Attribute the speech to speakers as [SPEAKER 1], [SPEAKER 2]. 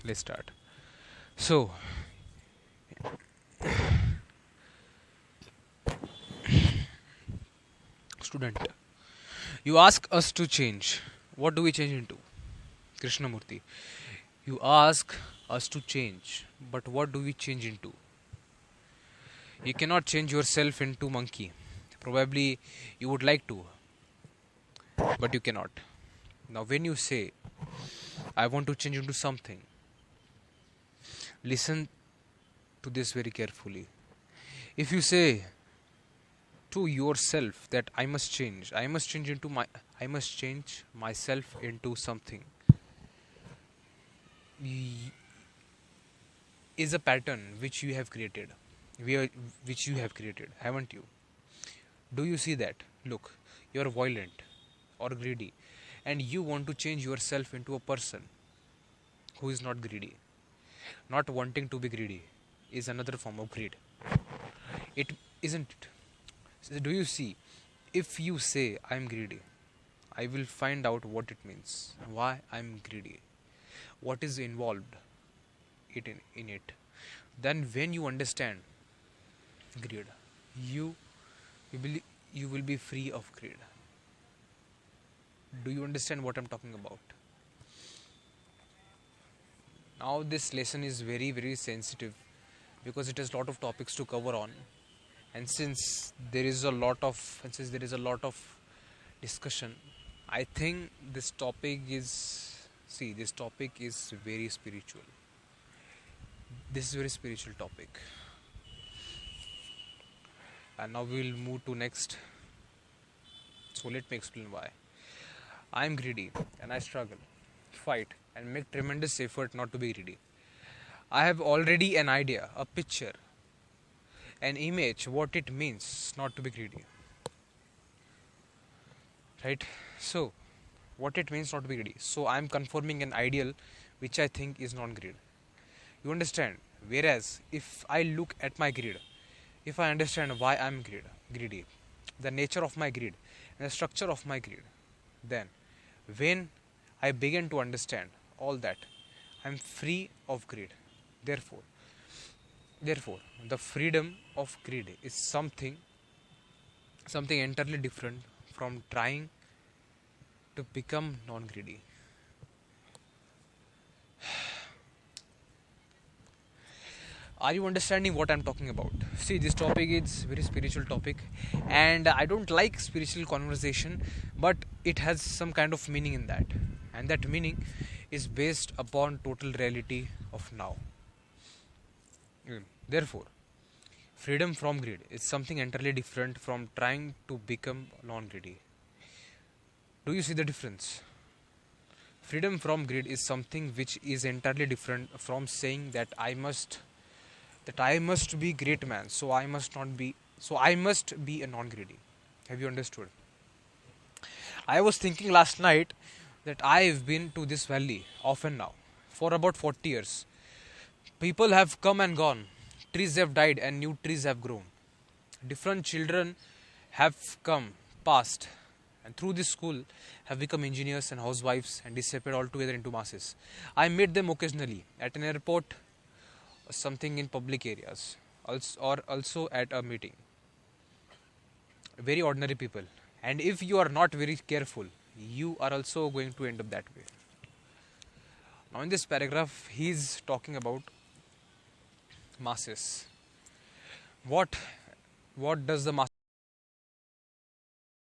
[SPEAKER 1] let's start. So, student, you ask us to change. What do we change into? Krishnamurti. You ask us to change, but what do we change into? You cannot change yourself into monkey. Probably you would like to, but you cannot. Now, when you say, I want to change into something, listen to this very carefully. If you say to yourself that I must change myself into something, is a pattern which you have created, haven't you? Do you see that? Look, you are violent or greedy, and you want to change yourself into a person who is not greedy. Not wanting to be greedy is another form of greed. It isn't it? So do you see? If you say I'm greedy, I will find out what it means. Why I'm greedy. What is involved in it. Then when you understand greed, you will be free of greed. Do you understand what I'm talking about? Now this lesson is very, very sensitive because it has a lot of topics to cover on, and since there is a lot of discussion, I think this topic is very spiritual. This is a very spiritual topic, and now we will move to next. So let me explain why. I am greedy and I struggle, fight, and make tremendous effort not to be greedy. I have already an idea, a picture, an image, what it means not to be greedy. Right? So, what it means not to be greedy. So, I am conforming an ideal which I think is not greed. You understand? Whereas, if I look at my greed, if I understand why I am greedy, the nature of my greed, and the structure of my greed, then when I begin to understand all that, I am free of greed. Therefore, the freedom of greed is something entirely different from trying to become non-greedy. Are you understanding what I'm talking about? See, this topic is very spiritual topic, and I don't like spiritual conversation, but it has some kind of meaning in that, and that meaning is based upon total reality of now. Therefore, freedom from greed is something entirely different from trying to become non-greedy. Do you see the difference? Freedom from greed is something which is entirely different from saying that I must be great man, so I must be a non-greedy. Have you understood? I was thinking last night that I've been to this valley often now for about 40 years. People have come and gone. Trees have died and new trees have grown. Different children have come, passed, and through this school have become engineers and housewives and disappeared altogether into masses. I meet them occasionally at an airport, something in public areas, or also at a meeting. Very ordinary people. And if you are not very careful, you are also going to end up that way. Now in this paragraph, he is talking about masses. What does the mass